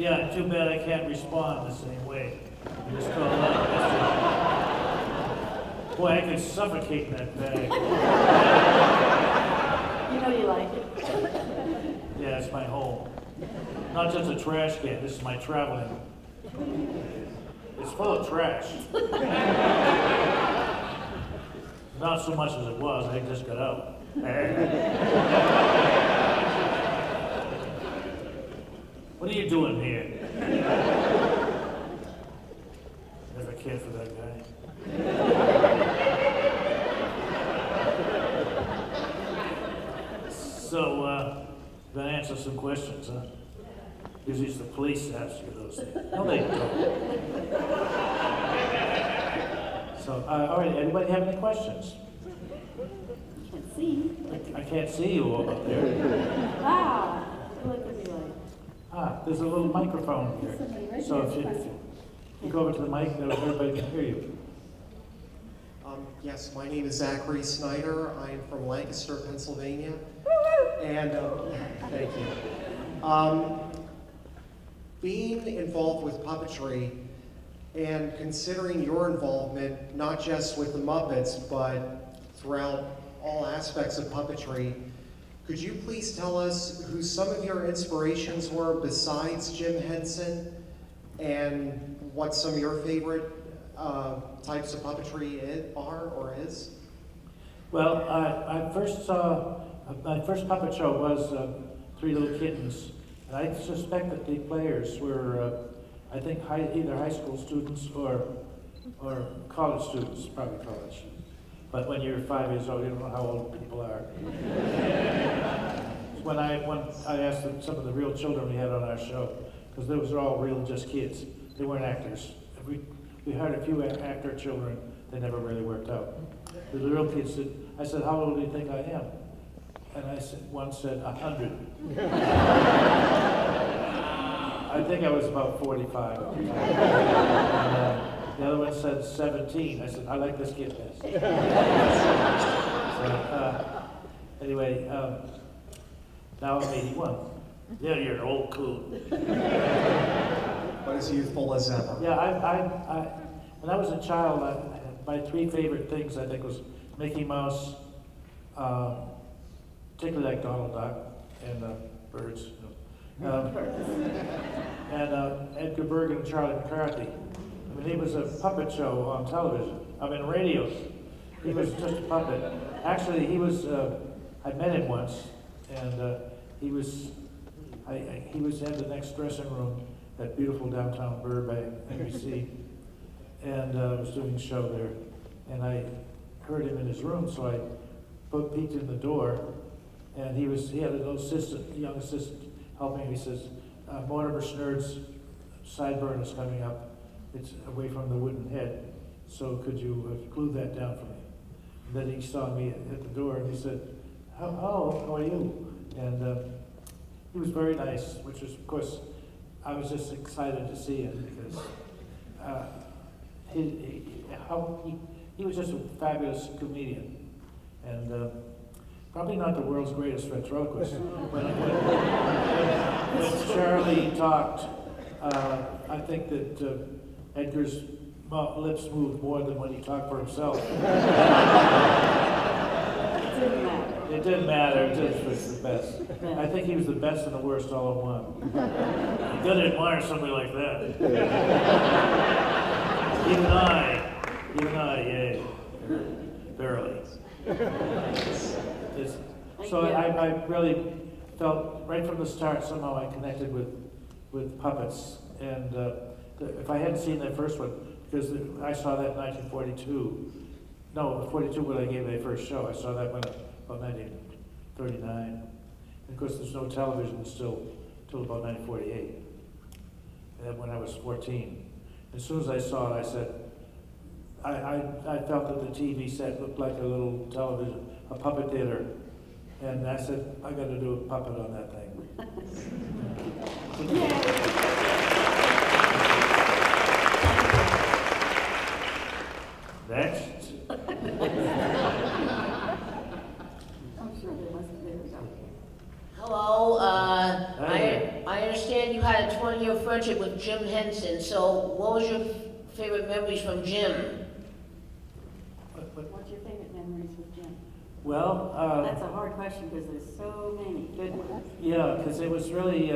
Yeah, too bad I can't respond the same way. You just call out. Boy, I could suffocate in that bag. You know you like it. Yeah, it's my home. Not just a trash can, this is my traveling. It's full of trash. Not so much as it was, I just got out. What are you doing here? Never cared for that guy. So, gonna answer some questions, huh? Usually it's the police that ask you those things. No, they don't. So, all right, anybody have any questions? Can't see. I can't see you all up there. Ah, what could be like? Ah, there's a little microphone here. So if you go over to the mic, then everybody can hear you. Yes, my name is Zachary Snyder. I'm from Lancaster, Pennsylvania. And thank you. Being involved with puppetry and considering your involvement, not just with the Muppets, but throughout all aspects of puppetry, could you please tell us who some of your inspirations were besides Jim Henson, and what some of your favorite types of puppetry are or is? Well, my first puppet show was Three Little Kittens. And I suspect that the players were, I think, either high school students or college students, probably college. But when you're 5 years old, you don't know how old people are. when I asked some of the real children we had on our show, because those were all real just kids. They weren't actors. We had a few actor children. They never really worked out. The real kids said, I said, how old do you think I am? And one said, 100. I think I was about 45. And, the other one said 17. I said, I like this kid best. So, anyway, now I'm 81. Yeah, you're an old coon. But as youthful as ever. Yeah, when I was a child, my three favorite things, I think, was Mickey Mouse, particularly like Donald Duck and birds, and Edgar Bergen and Charlie McCarthy. I mean, he was a puppet show on television. I mean, radio. He was just a puppet. Actually, he was. I met him once, and he was had the next dressing room at beautiful downtown Burbank, NBC, and was doing a show there. And I heard him in his room, so I peeked in the door, and he had a little assistant, young assistant, helping him. He says, Mortimer Snurd's sideburn is coming up. It's away from the wooden head, so could you glue that down for me? And then he saw me at the door, and he said, how are you? And he was very nice, which was, of course, I was just excited to see him because he was just a fabulous comedian, and probably not the world's greatest ventriloquist. When Charlie talked, I think that Edgar's lips moved more than when he talked for himself. It didn't matter. It just was the best. I think he was the best and the worst all in one. You gotta admire somebody like that. Even I, yeah, barely. So I really felt right from the start somehow I connected with puppets, and if I hadn't seen that first one, because I saw that in 1942. No, 42 when I gave my first show. I saw that when about 1939. And of course, there's no television until about 1948. And when I was 14. As soon as I saw it, I said, I felt that the TV set looked like a little television, a puppet theater. And I said, I got to do a puppet on that thing. Next. Hello, I understand you had a a 20-year friendship with Jim Henson, so what was your favorite memories from Jim? What's your favorite memories with Jim? Well, That's a hard question because there's so many good ones. yeah, because it was really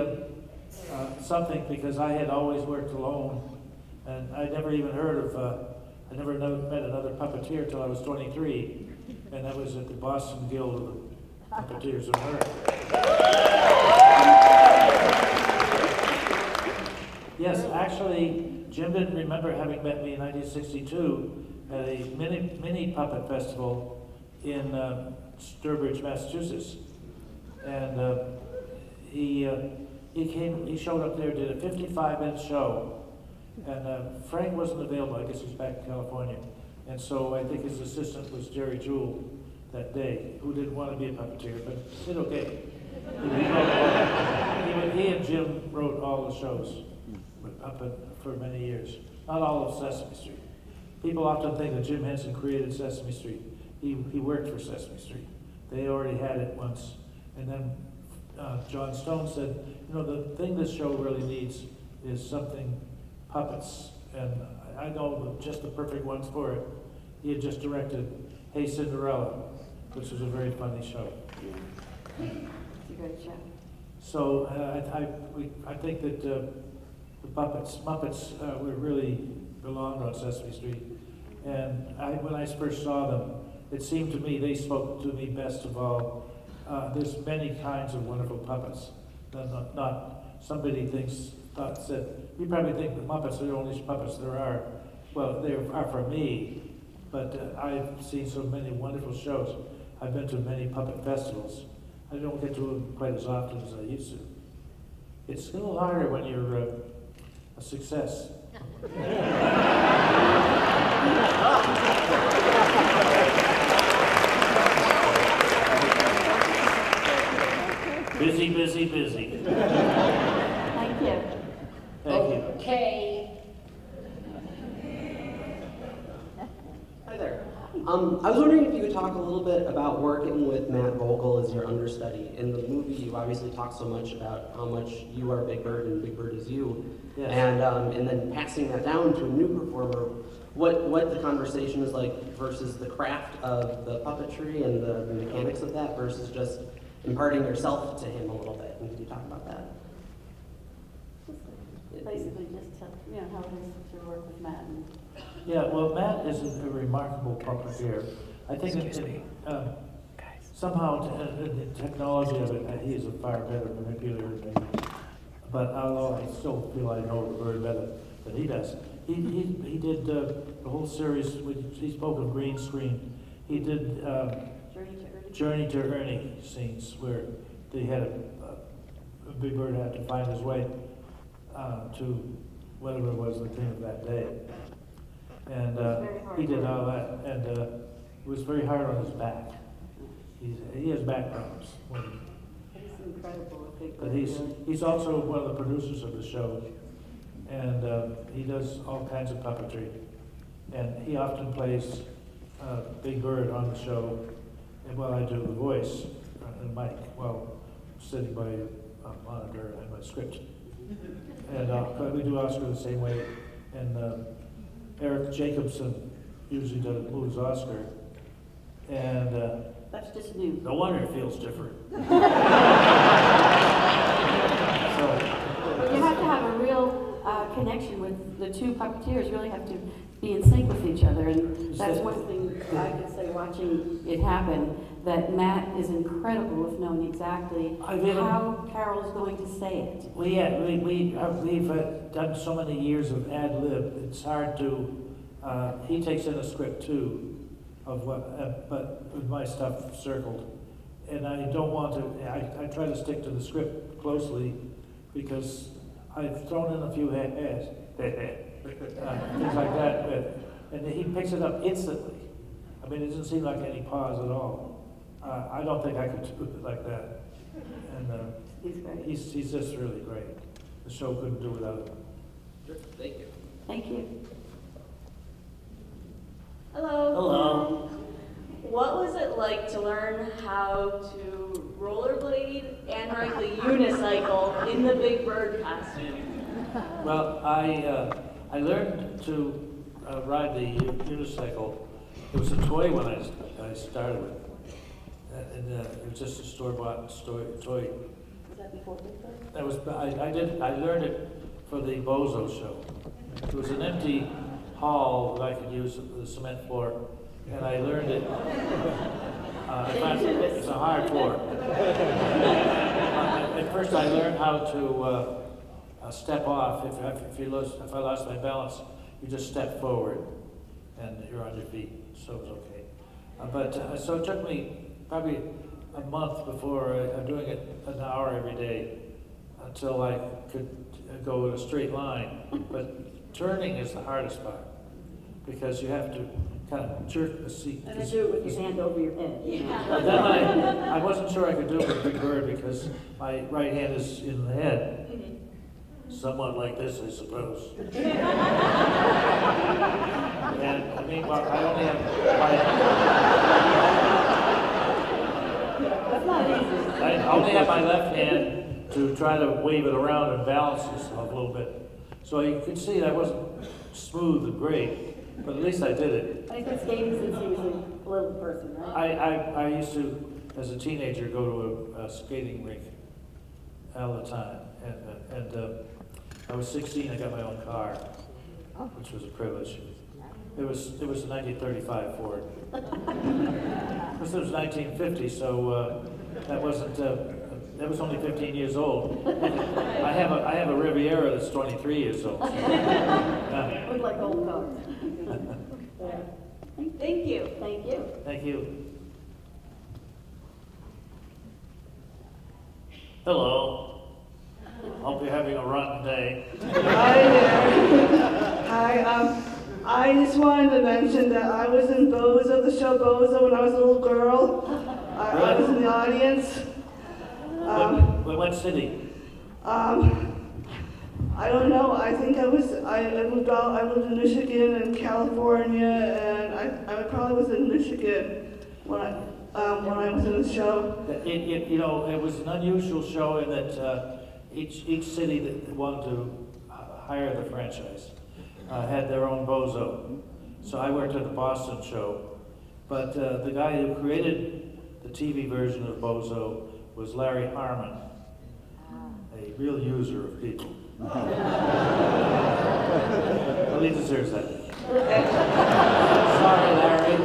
something, because I had always worked alone, and I never even heard of, I never met another puppeteer till I was 23, and that was at the Boston Guild of the Puppeteers of America. Yes, actually, Jim didn't remember having met me in 1962 at a mini puppet festival in Sturbridge, Massachusetts, and he showed up there, did a 55-minute show, and Frank wasn't available. I guess he's back in California, and so I think his assistant was Jerry Jewell that day, who didn't want to be a puppeteer, but did okay. He and Jim wrote all the shows for many years, not all of Sesame Street. People often think that Jim Henson created Sesame Street. He worked for Sesame Street. They already had it once. And then John Stone said, you know, the thing this show really needs is something puppets. And I know just the perfect ones for it. He had just directed Hey Cinderella, which was a very funny show. It's a great show. So I think that the Muppets really belonged on Sesame Street. And when I first saw them, it seemed to me they spoke to me best of all. There's many kinds of wonderful puppets. Not somebody said, you probably think the Muppets are the only puppets there are. Well, they are for me, but I've seen so many wonderful shows. I've been to many puppet festivals. I don't get to them quite as often as I used to. It's a little harder when you're a success. Busy, busy, busy. Thank you. Thank you. Okay. Hi there. I was wondering if you could talk a little bit about working with Matt Vogel as your understudy. In the movie, you obviously talk so much about how much you are Big Bird and Big Bird is you. Yes. And then passing that down to a new performer, what the conversation is like versus the craft of the puppetry and the mechanics of that versus just imparting yourself to him a little bit. And can you talk about that? Basically just tell, how it is to work with Matt. Yeah, well, Matt is a remarkable puppeteer. I think somehow the technology of it, he is a far better manipulator than me. But although I still feel I know the bird better than he does, he did the whole series. He spoke of green screen. He did Journey to Ernie scenes where they had a Big Bird had to find his way to whatever it was the thing of that day. And he did all that, and it was very hard on his back. He has back problems. He's incredible. But he's also one of the producers of the show, and he does all kinds of puppetry. And he often plays Big Bird on the show, and while I do the voice and mic, while sitting by a monitor and my script. And we do Oscar the same way, and Eric Jacobson usually moves Oscar, and That's just new. no wonder it feels different. So, But you have to have a real connection with the two puppeteers. Really have to be in sync with each other, and that's one thing I can say watching it happen. That Matt is incredible with knowing exactly how Carol's going to say it. well, yeah, we've done so many years of ad lib. It's hard to. He takes in a script too, of what, but with my stuff circled, and I don't want to. I try to stick to the script closely because I've thrown in a few things like that, and he picks it up instantly. I mean, it doesn't seem like any pause at all. I don't think I could do it like that. And He's great. he's just really great. The show couldn't do without him. Sure. Thank you. Thank you. Hello. Hello. what was it like to learn how to rollerblade and ride the unicycle in the Big Bird costume? Well, I learned to ride the unicycle. It was a toy when I started with, and it was just a store-bought toy. Was that before Big Bird? That was I learned it for the Bozo show. It was an empty hall that I could use the cement floor, and I learned it. It's a hard floor. At first, I learned how to step off. If I lost my balance, you just step forward, and you're on your feet. So it was okay. So it took me probably a month before I'm doing it an hour every day until I could go in a straight line. But turning is the hardest part because you have to kind of jerk the seat. And then do it with your hand over your head. Yeah. Then I wasn't sure I could do it with Big Bird because my right hand is in the head. Somewhat like this, I suppose. And I mean, well, I only have That's not easy. I only have my left hand to try to wave it around and balance yourself a little bit. So you can see that wasn't smooth and great, but at least I did it. He's been skating since he was a little person, right? I used to, as a teenager, go to a skating rink all the time. And I was 16, I got my own car, which was a privilege. It was a 1935 Ford. This was 1950, so that was only 15 years old. I have a Riviera that's 23 years old. Look like old cars. Thank you. Thank you. Thank you. Hello. Hope you're having a rotten day. Hi there. Hi, I just wanted to mention that I was in Bozo, the show Bozo, when I was a little girl. I was in the audience. What city? I don't know. I think I lived in Michigan and California, and I probably was in Michigan when I was in the show. It was an unusual show in that each city that wanted to hire the franchise had their own Bozo. So I worked at the Boston show, but the guy who created the TV version of Bozo was Larry Harmon, a real user of people. Well, he deserves that. Sorry, Larry.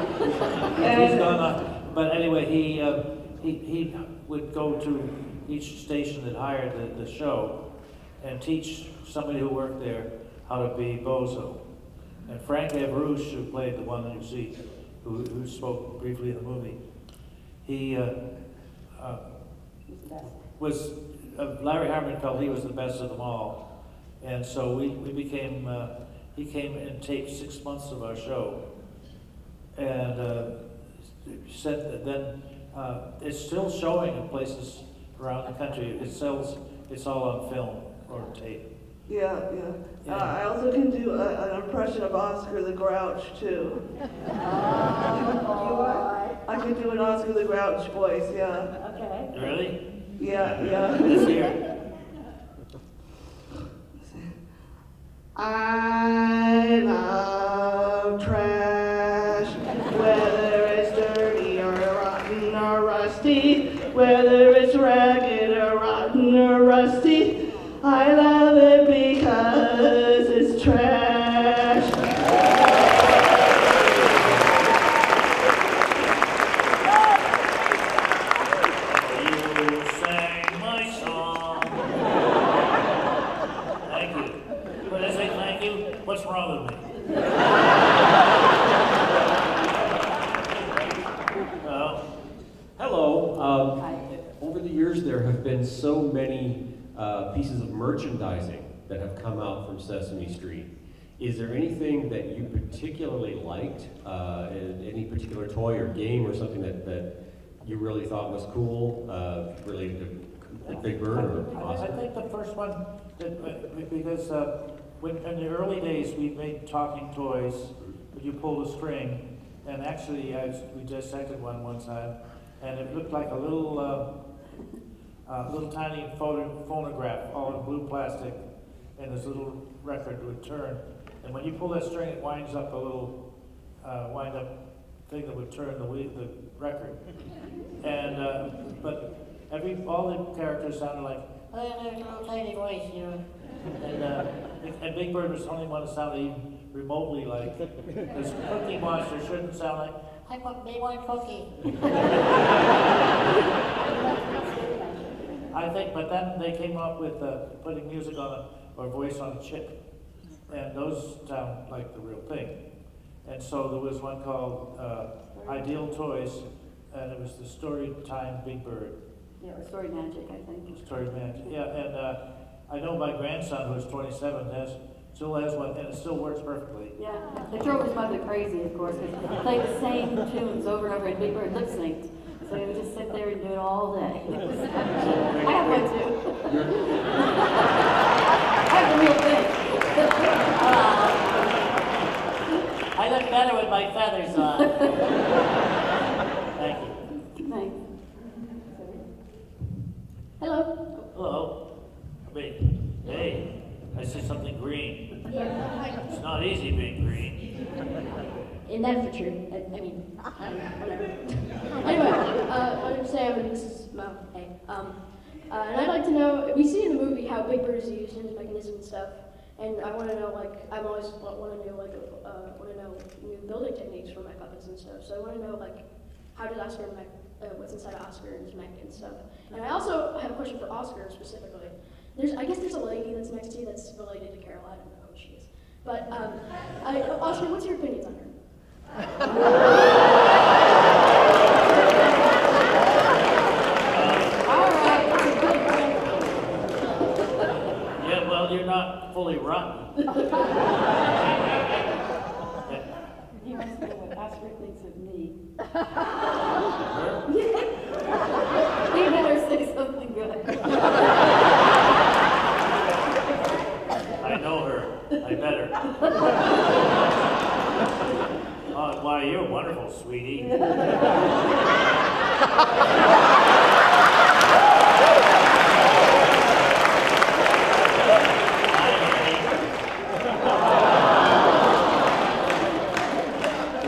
He's gone on. But anyway, he would go to each station that hired the show and teach somebody who worked there how to be Bozo. And Frank Avrouche, who played the one that you see, who spoke briefly in the movie, he was, Larry Harmon felt he was the best of them all. And so we became, he came and taped 6 months of our show. And said that then it's still showing in places around the country. It's all on film or tape. Yeah. I also can do an impression of Oscar the Grouch, too. I can do an Oscar the Grouch voice, yeah. Okay. Really? Yeah. Let's hear it. I love trash, whether it's dirty or rotten or rusty, whether it's ragged or rotten or rusty. I love it because it's trash. You sang my song. Thank you. When I say thank you, what's wrong with me? Hello. Over the years, there have been so many pieces of merchandising that have come out from Sesame Street. Is there anything that you particularly liked, any particular toy or game or something that you really thought was cool, related to Big Bird or I Oscar? think the first one, because when in the early days we made talking toys, but you pull the string And actually, we dissected one time, and it looked like a little tiny phonograph, all in blue plastic, and this little record would turn. And when you pull that string, it winds up a little wind-up thing that would turn the record. And but all the characters sounded like, oh, there's a little tiny voice, you know. And Big Bird was the only one that sounded even remotely like this. Cookie Monster shouldn't sound like, they want cookie. I think, but then they came up with putting music on or voice on a chip, and those sound like the real thing. And so there was one called Ideal Toys, and it was the Story Time Big Bird. Yeah, or Story Magic, I think. Story Magic, yeah. And I know my grandson, who's 27, still has one, and it still works perfectly. Yeah, they drove his mother crazy, of course, because they played the same tunes over and over, and Big Bird lip synced. So he would just sit there and do it all day. I have one too. I have the real thing. I look better with my feathers on. Thank you. Thanks. Hello. Hello. I mean, hey, I see something green. It's not easy being green. And that's the truth. I mean, whatever. Anyway, my name's Sam, and this is Mo. Hey. And I'd like to know, we see in the movie how Big Bird is used in his mechanism and stuff. And I want to know, like, I'm always want to know new building techniques for my puppets and stuff. So I want to know, like, how does Oscar what's inside of Oscar and his mech and stuff. And I also have a question for Oscar specifically. I guess there's a lady that's next to you that's related to Caroll. I don't know who she is. But Oscar, what's your opinions on her? Yeah, well, you're not fully rotten. He wants to know what Oscar thinks of me. He better say something good. I know her. I met her. Oh, why, you're wonderful, sweetie. You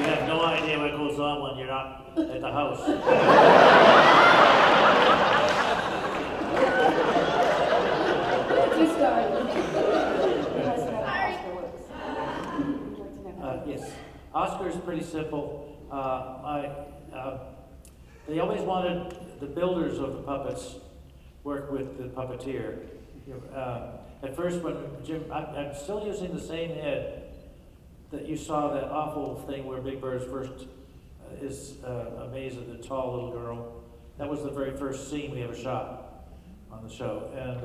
have no idea what goes on when you're not at the house. Yes, Oscar's pretty simple. They always wanted the builders of the puppets work with the puppeteer. At first, when Jim, I'm still using the same head that you saw that awful thing where Big Bird's first is amazed at the tall little girl. That was the very first scene we ever shot on the show, and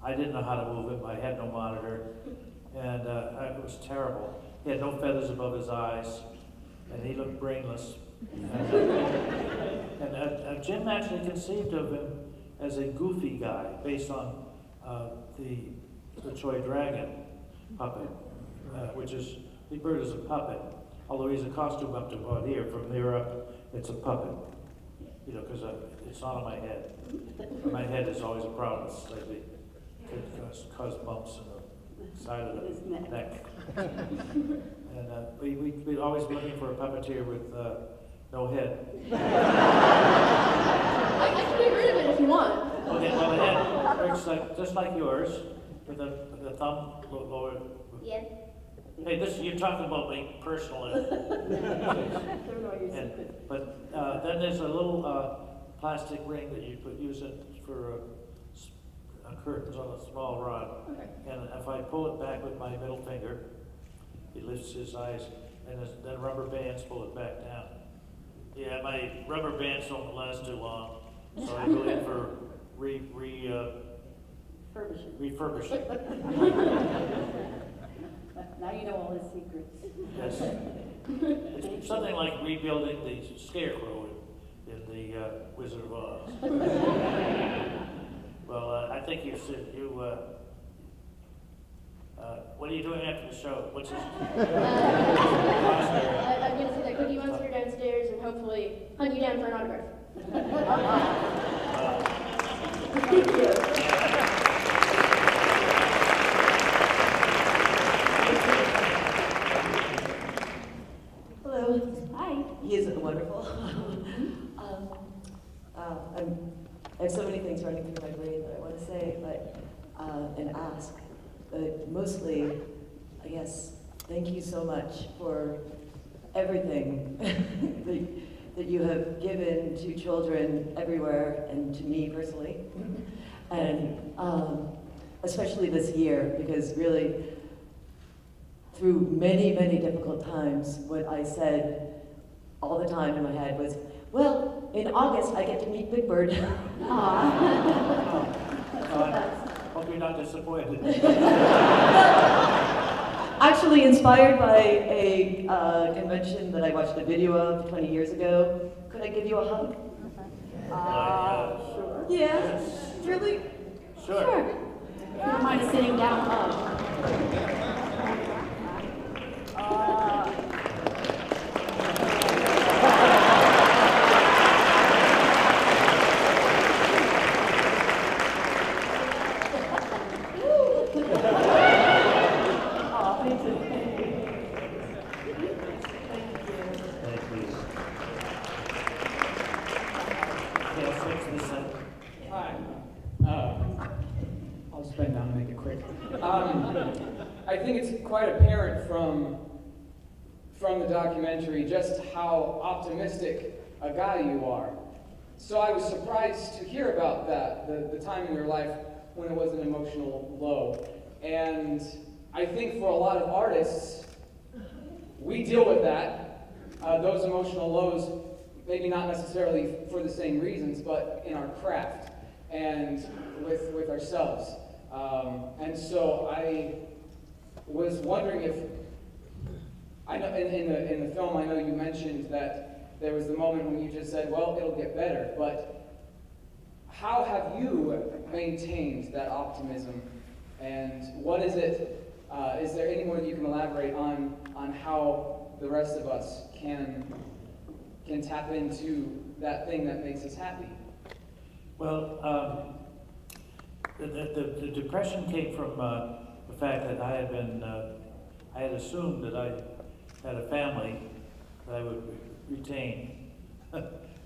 I didn't know how to move him. I had no monitor, and it was terrible. He had no feathers above his eyes, and he looked brainless. And Jim actually conceived of him as a goofy guy based on the Toy Dragon puppet, which is, Big Bird is a puppet, although he's a costume up to about here. From there up, it's a puppet, you know, because it's not on my head. My head is always a problem. It's like it could cause bumps in the side of the neck. And we're always looking for a puppeteer with no head. I can get rid of it if you want. Okay, well, the head works just like yours, with the thumb lower. Yeah. Hey, you're talking about me personally. But then there's a little plastic ring that you could use it for curtains on a small rod. Okay. And if I pull it back with my middle finger, he lifts his eyes, and then rubber bands pull it back down. Yeah, my rubber bands don't last too long, so I go in for refurbishing. Now you know all his secrets. Yes. It's something like rebuilding the scarecrow in the Wizard of Oz. Well, I think you said What are you doing after the show? What's this? I'm going to see that Cookie Monster downstairs and hopefully hunt you down for an autograph. Thank you. Hello. Hi. He is wonderful. I have so many things running through my brain that I want to say, but and ask. But mostly, I guess, thank you so much for everything that you have given to children everywhere and to me personally, and especially this year, because really, through many, many difficult times, what I said all the time in my head was, well, in August I get to meet Big Bird. Hope you're not disappointed. Actually inspired by a convention that I watched a video of 20 years ago. Could I give you a hug? Sure. Yeah, Yes. really? Sure. If you don't mind sitting down, Hi. I'll just bend down and make it quick. I think it's quite apparent from the documentary just how optimistic a guy you are. So I was surprised to hear about that, the time in your life when it was an emotional low. And I think for a lot of artists, we deal with that, those emotional lows, maybe not necessarily for the same reasons, but in our craft and with ourselves. And so I was wondering if, I know in the film, I know you mentioned that there was the moment when you just said, well, it'll get better, but how have you maintained that optimism? And what is it, is there any more that you can elaborate on how the rest of us can tap into that thing that makes us happy? Well, the depression came from the fact that I had assumed that I had a family that I would retain.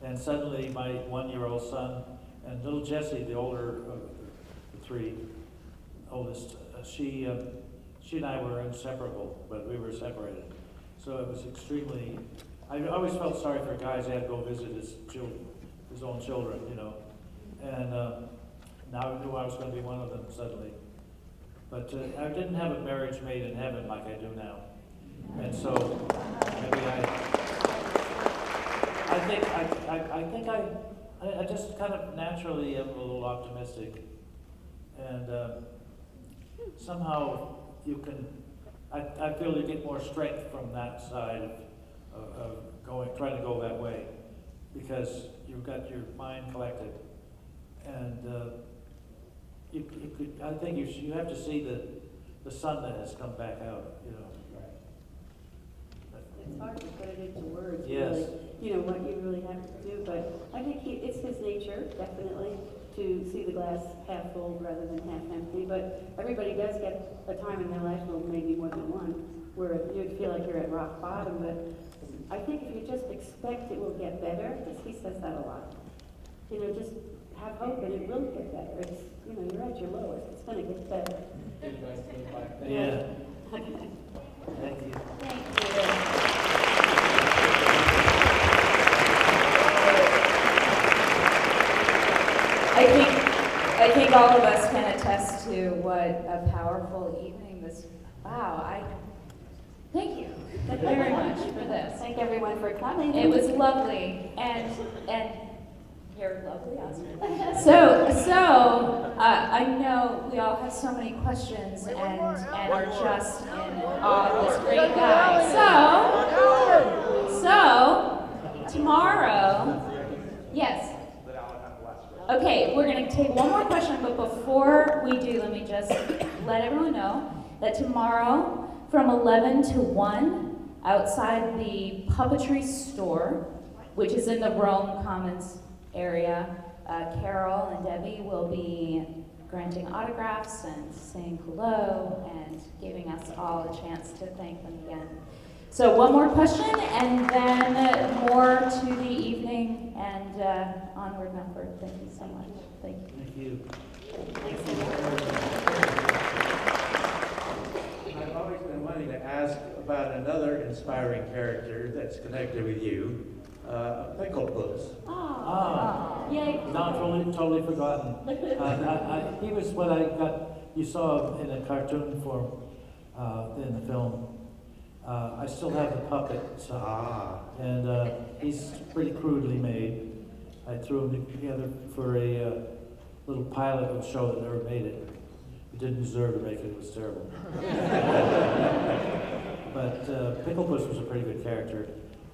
And suddenly my 1-year-old son and little Jessie, the older of the three, oldest, she and I were inseparable, but we were separated. So it was extremely, I always felt sorry for guys that had to go visit his own children, you know. And now I knew I was going to be one of them suddenly. But I didn't have a marriage made in heaven like I do now. And so maybe I just kind of naturally am a little optimistic. And somehow you can, I feel you get more strength from that side of trying to go that way, because you've got your mind collected. And I think you have to see the sun that has come back out, you know. It's hard to put it into words, Yes. really, you know, what you really have to do, but I think it's his nature, definitely, to see the glass half full rather than half empty, but everybody does get a time in their life, well, maybe more than one, where you feel like you're at rock bottom, but I think if you just expect it will get better, because he says that a lot, you know, just have hope and it will get better. It's, you know, you're at your lowest, it's going to get better. Yeah. Thank you. Thank you. I think all of us can attest to what a powerful evening this. Wow, thank you very much for this. Thank everyone for coming. It was lovely, and you're lovely, Oscar. So I know we all have so many questions and are just in awe of this great guy. So tomorrow, yes. Okay, we're going to take one more question, but before we do, let me just let everyone know that tomorrow from 11 to 1 outside the Puppetry store, which is in the Rome Commons area, Caroll and Debbie will be granting autographs and saying hello and giving us all a chance to thank them again. So one more question, and then more to the evening, and onward and upward. Thank you so much. Thank you. Thank you. I've always been wanting to ask about another inspiring character that's connected with you, Pickle Puss. Yay. Not totally forgotten. He was what you saw in a cartoon form in the film. I still have the puppet, and he's pretty crudely made. I threw him together for a little pilot of a show that never made it. He didn't deserve to make it, it was terrible. But Pickle Puss was a pretty good character,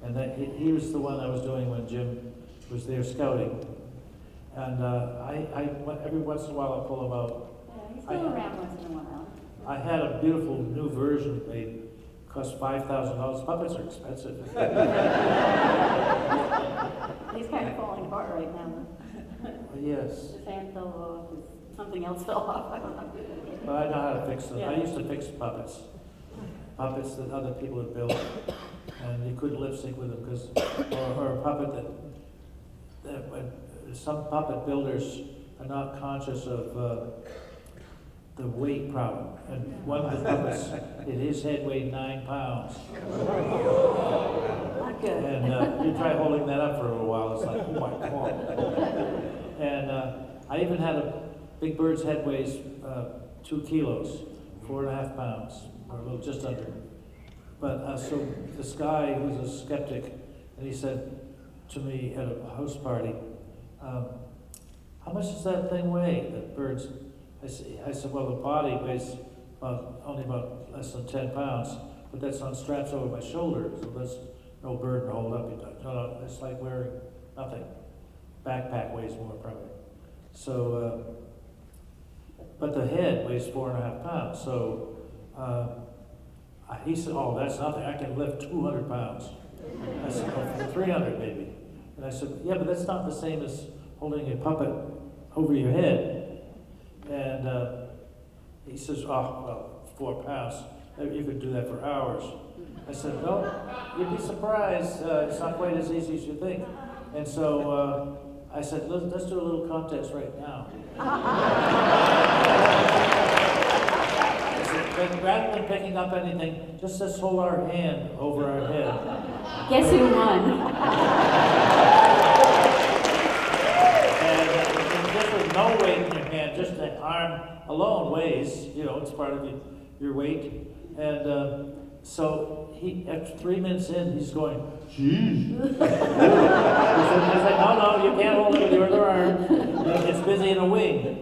and he was the one I was doing when Jim was there scouting. And every once in a while I pull him out. Yeah, he's still around once in a while. I had a beautiful new version made. Cost $5,000. Puppets are expensive. He's kind of falling apart right now. Yes. His hand fell off, something else fell off, I don't know. But I know how to fix them. Yeah. I used to fix puppets. Puppets that other people had built, and you couldn't lip sync with them because, or a puppet that some puppet builders are not conscious of the weight problem. And one of the puppets, his head weighed 9 pounds. Not good. And you try holding that up for a little while, it's like, oh my God. And I even had a big bird's head weighs 2 kilos, 4.5 pounds, or a little just under. But so this guy was a skeptic, and he said to me at a house party, how much does that thing weigh, that bird's? I said, well, the body weighs only about less than 10 pounds, but that's on straps over my shoulder, so that's no burden to hold up. No, it's like wearing nothing. Backpack weighs more probably. So, but the head weighs 4.5 pounds. So he said, oh, that's nothing. I can lift 200 pounds. I said, oh, 300 maybe. And I said, yeah, but that's not the same as holding a puppet over your head. And he says, oh, well, 4 pounds. You could do that for hours. I said, no, you'd be surprised. It's not quite as easy as you think. And so I said, let's do a little contest right now. I said, but rather than picking up anything, just let's hold our hand over our head. Guess who won? No weight in your hand, just the arm alone weighs, it's part of your weight. And so after 3 minutes in, he's going, geez. I said, no, you can't hold it with your other arm. It's busy in a wing,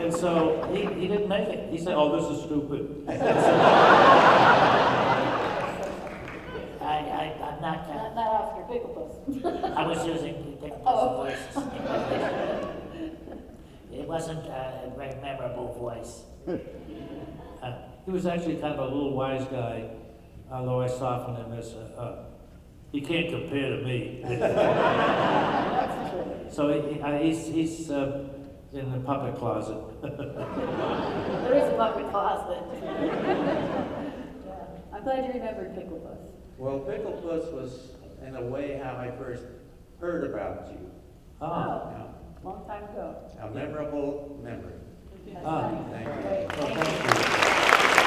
And so he didn't make it. He said, oh, this is stupid. I'm not Oscar Picklepuss. I was using Picklepuss voice. It wasn't a very memorable voice. He was actually kind of a little wise guy, although I softened him as he can't compare to me. So he's in the puppet closet. There is a puppet closet. Yeah. I'm glad you remembered Picklepuss. Well, Pickle Puss was, in a way, how I first heard about you. Oh, long time ago. A memorable memory. That's nice. Thank you. Great. Well, thank you.